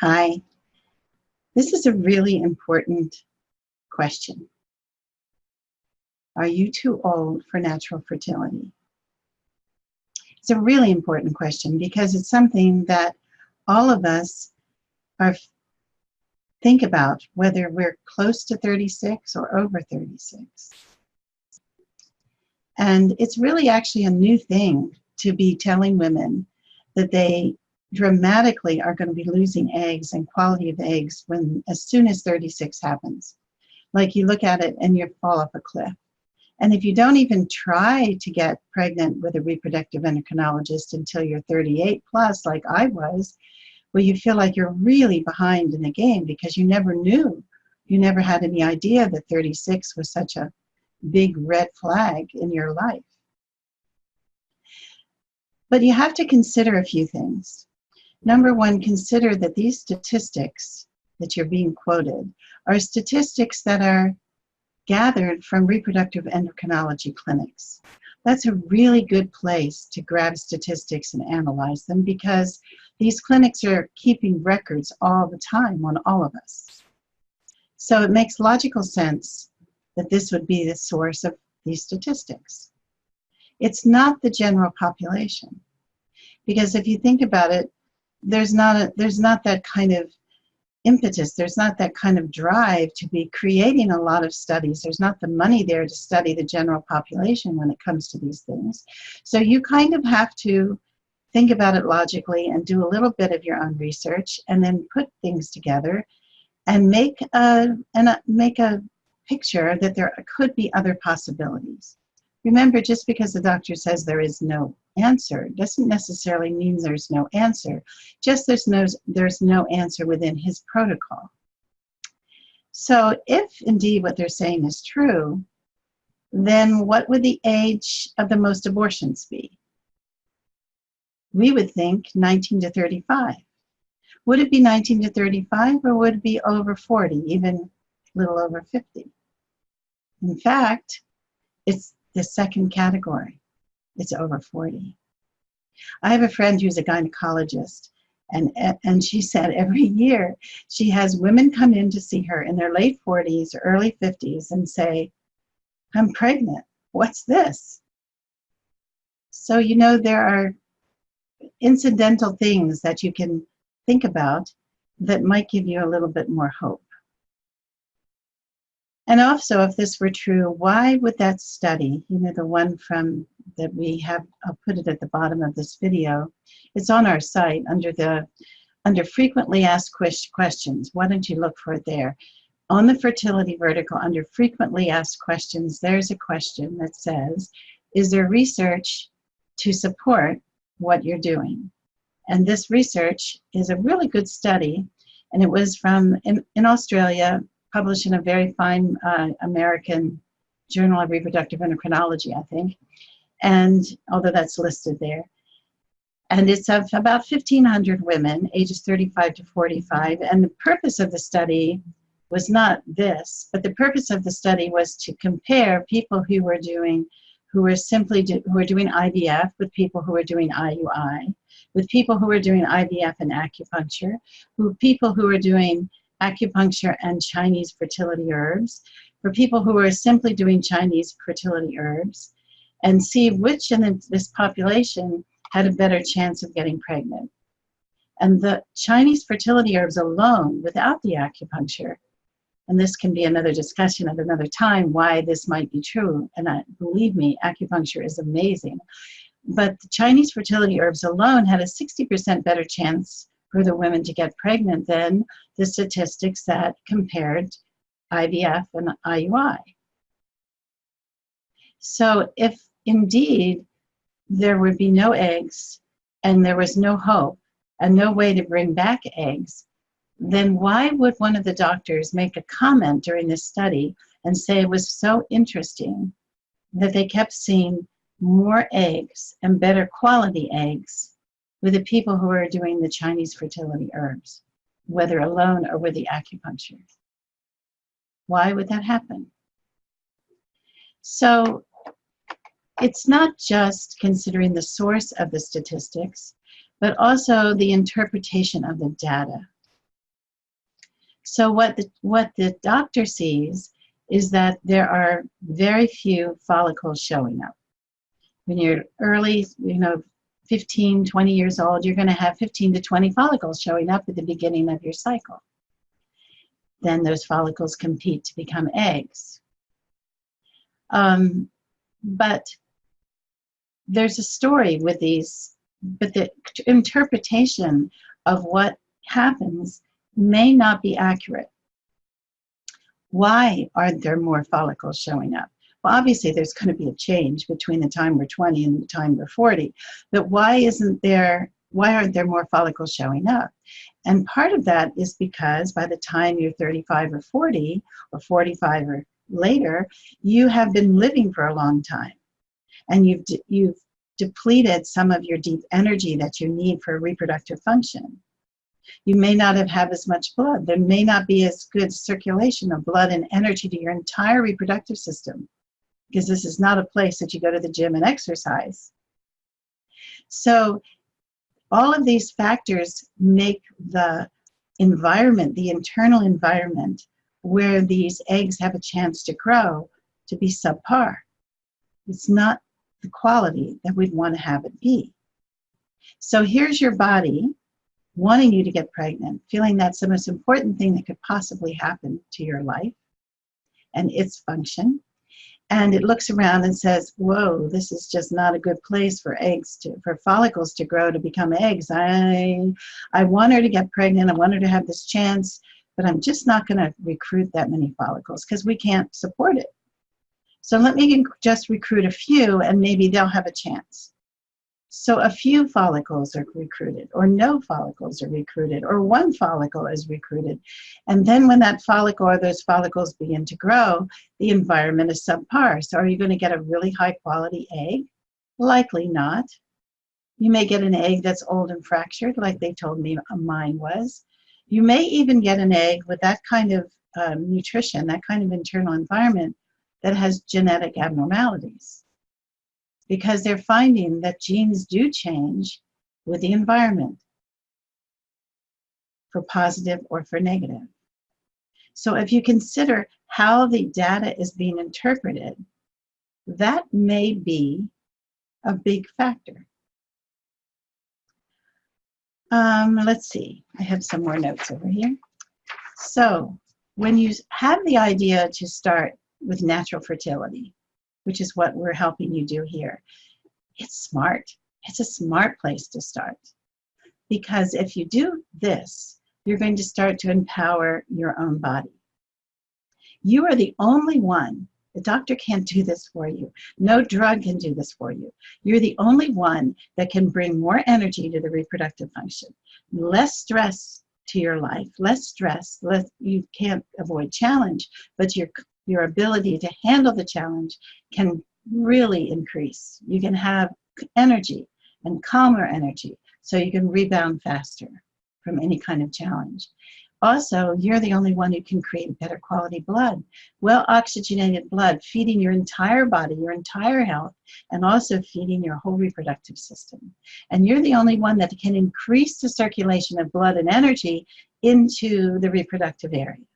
Hi. This is a really important question. Are you too old for natural fertility? It's a really important question because it's something that all of us think about, whether we're close to 36 or over 36. And it's really actually a new thing to be telling women that they dramatically are going to be losing eggs and quality of eggs as soon as 36 happens. Like you look at it and you fall off a cliff. And if you don't even try to get pregnant with a reproductive endocrinologist until you're 38 plus, like I was, well, you feel like you're really behind in the game because you never knew. You never had any idea that 36 was such a big red flag in your life. But you have to consider a few things. Number one, consider that these statistics that you're being quoted are statistics that are gathered from reproductive endocrinology clinics. That's a really good place to grab statistics and analyze them because these clinics are keeping records all the time on all of us. So it makes logical sense that this would be the source of these statistics. It's not the general population, because if you think about it, there's not that kind of impetus, there's not that kind of drive to be creating a lot of studies. There's not the money there to study the general population when it comes to these things. So you kind of have to think about it logically and do a little bit of your own research and then put things together and make a picture that there could be other possibilities. Remember, just because the doctor says there is no answer doesn't necessarily mean there's no answer. Just there's no answer within his protocol. So if indeed what they're saying is true, then what would the age of the most abortions be? We would think 19 to 35. Would it be 19 to 35 or would it be over 40, even a little over 50? In fact, it's the second category. It's over 40. I have a friend who's a gynecologist, and she said every year she has women come in to see her in their late 40s or early 50s and say, "I'm pregnant. What's this?" So, you know, there are incidental things that you can think about that might give you a little bit more hope. And also, if this were true, why would that study, you know, the one that we have, I'll put it at the bottom of this video, it's on our site under frequently asked questions. Why don't you look for it there? On the fertility vertical, under frequently asked questions, there's a question that says, is there research to support what you're doing? And this research is a really good study, and it was from in Australia, published in a very fine American Journal of Reproductive Endocrinology, I think, and although that's listed there. And it's of about 1,500 women, ages 35 to 45, and the purpose of the study was not this, but the purpose of the study was to compare people who were doing IVF with people who were doing IUI, with people who were doing IVF and acupuncture, people who were doing acupuncture and Chinese fertility herbs, for people who are simply doing Chinese fertility herbs, and see which in this population had a better chance of getting pregnant. And the Chinese fertility herbs alone, without the acupuncture, and this can be another discussion at another time why this might be true, and believe me, acupuncture is amazing, but the Chinese fertility herbs alone had a 60% better chance for the women to get pregnant than the statistics that compared IVF and IUI. So if indeed there would be no eggs and there was no hope and no way to bring back eggs, then why would one of the doctors make a comment during this study and say it was so interesting that they kept seeing more eggs and better quality eggs with the people who are doing the Chinese fertility herbs, whether alone or with the acupuncture? Why would that happen? So it's not just considering the source of the statistics, but also the interpretation of the data. So what the doctor sees is that there are very few follicles showing up. When you're early, 15, 20 years old, you're going to have 15 to 20 follicles showing up at the beginning of your cycle. Then those follicles compete to become eggs. But there's a story with these, but the interpretation of what happens may not be accurate. Why aren't there more follicles showing up? Well, obviously there's going to be a change between the time we're 20 and the time we're 40, but why aren't there more follicles showing up? And part of that is because by the time you're 35 or 40 or 45 or later, you have been living for a long time, and you've depleted some of your deep energy that you need for reproductive function. You may not have had as much blood. There may not be as good circulation of blood and energy to your entire reproductive system, because this is not a place that you go to the gym and exercise. So all of these factors make the environment, the internal environment where these eggs have a chance to grow, to be subpar. It's not the quality that we'd want to have it be. So here's your body wanting you to get pregnant, feeling that's the most important thing that could possibly happen to your life and its function. And it looks around and says, whoa, this is just not a good place for for follicles to grow to become eggs. I want her to get pregnant. I want her to have this chance, but I'm just not going to recruit that many follicles because we can't support it. So let me just recruit a few and maybe they'll have a chance. So a few follicles are recruited, or no follicles are recruited, or one follicle is recruited. And then when that follicle or those follicles begin to grow, the environment is subpar. So are you going to get a really high quality egg? Likely not. You may get an egg that's old and fractured, like they told me mine was. You may even get an egg with that kind of nutrition, that kind of internal environment that has genetic abnormalities, because they're finding that genes do change with the environment for positive or for negative. So if you consider how the data is being interpreted, that may be a big factor. Let's see, I have some more notes over here. So when you have the idea to start with natural fertility, which is what we're helping you do here, it's smart. It's a smart place to start. Because if you do this, you're going to start to empower your own body. You are the only one. The doctor can't do this for you. No drug can do this for you. You're the only one that can bring more energy to the reproductive function, less stress to your life, less stress. You can't avoid challenge, but your ability to handle the challenge can really increase. You can have energy and calmer energy, so you can rebound faster from any kind of challenge. Also, you're the only one who can create better quality blood, well oxygenated blood, feeding your entire body, your entire health, and also feeding your whole reproductive system. And you're the only one that can increase the circulation of blood and energy into the reproductive area.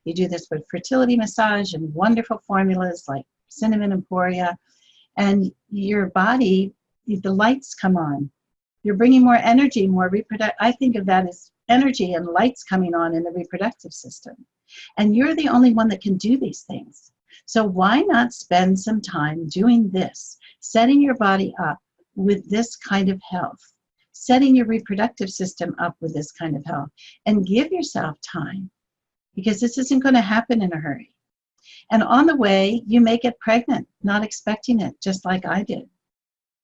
You do this with fertility massage and wonderful formulas like cinnamon emporia, and your body, the lights come on. You're bringing more energy, more reproductive. I think of that as energy and lights coming on in the reproductive system. And you're the only one that can do these things. So why not spend some time doing this, setting your body up with this kind of health, setting your reproductive system up with this kind of health, and give yourself time, because this isn't going to happen in a hurry. And on the way, you may get pregnant, not expecting it, just like I did,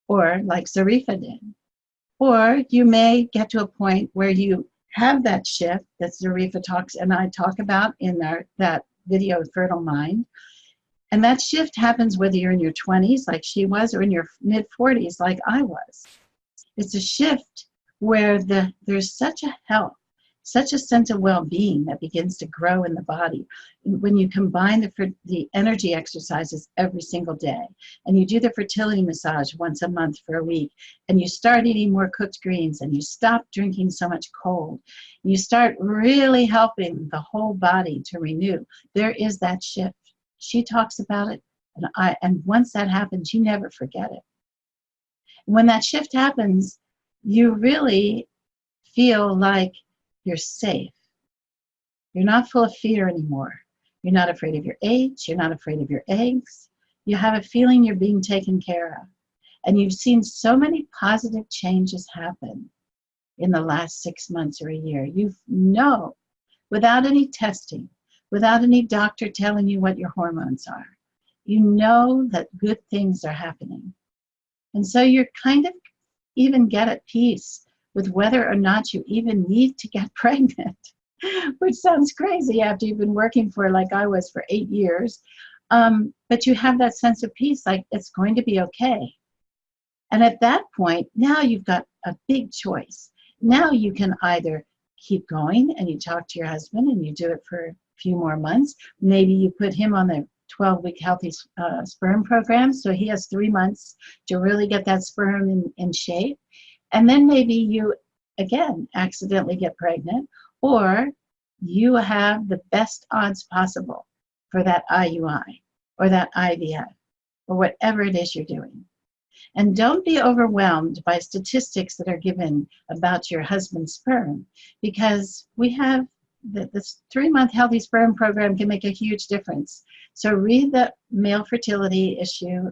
or like Zarifa did. Or you may get to a point where you have that shift that Zarifa talks and I talk about in that video, Fertile Mind. And that shift happens whether you're in your 20s, like she was, or in your mid-40s, like I was. It's a shift where there's such a health, such a sense of well-being that begins to grow in the body. When you combine the energy exercises every single day, and you do the fertility massage once a month for a week, and you start eating more cooked greens, and you stop drinking so much cold, you start really helping the whole body to renew. There is that shift. She talks about it, and once that happens, you never forget it. When that shift happens, you really feel like you're safe. You're not full of fear anymore. You're not afraid of your age. You're not afraid of your eggs. You have a feeling you're being taken care of. And you've seen so many positive changes happen in the last 6 months or a year. You know, without any testing, without any doctor telling you what your hormones are, you know that good things are happening. And so you're kind of even get at peace with whether or not you even need to get pregnant, which sounds crazy after you've been working for, like I was, for 8 years. But you have that sense of peace, like it's going to be okay. And at that point, now you've got a big choice. Now you can either keep going and you talk to your husband and you do it for a few more months. Maybe you put him on the 12-week healthy sperm program, so he has 3 months to really get that sperm in shape. And then maybe you, again, accidentally get pregnant, or you have the best odds possible for that IUI or that IVF or whatever it is you're doing. And don't be overwhelmed by statistics that are given about your husband's sperm, because we have this 3-month healthy sperm program can make a huge difference. So read the male fertility issue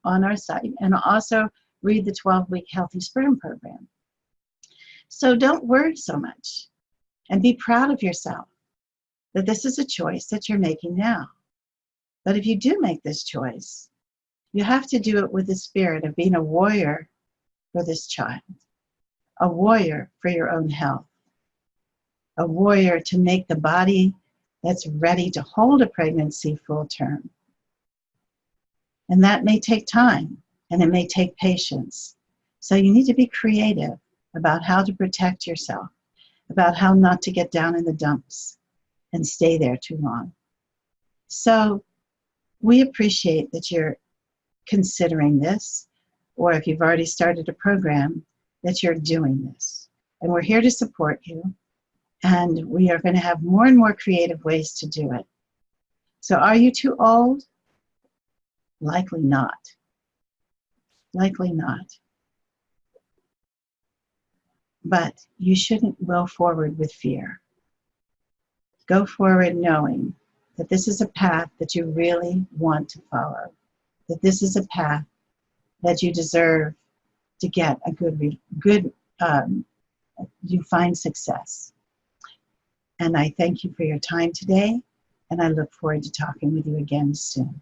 on our site, and also read the 12-week healthy sperm program. So don't worry so much, and be proud of yourself that this is a choice that you're making now. But if you do make this choice, you have to do it with the spirit of being a warrior for this child, a warrior for your own health, a warrior to make the body that's ready to hold a pregnancy full term. And that may take time, and it may take patience. So you need to be creative about how to protect yourself, about how not to get down in the dumps and stay there too long. So we appreciate that you're considering this, or if you've already started a program, that you're doing this. And we're here to support you, and we are going to have more and more creative ways to do it. So are you too old? Likely not. Likely not. But you shouldn't go forward with fear. Go forward knowing that this is a path that you really want to follow, that this is a path that you deserve to get a you find success. And I thank you for your time today, and I look forward to talking with you again soon.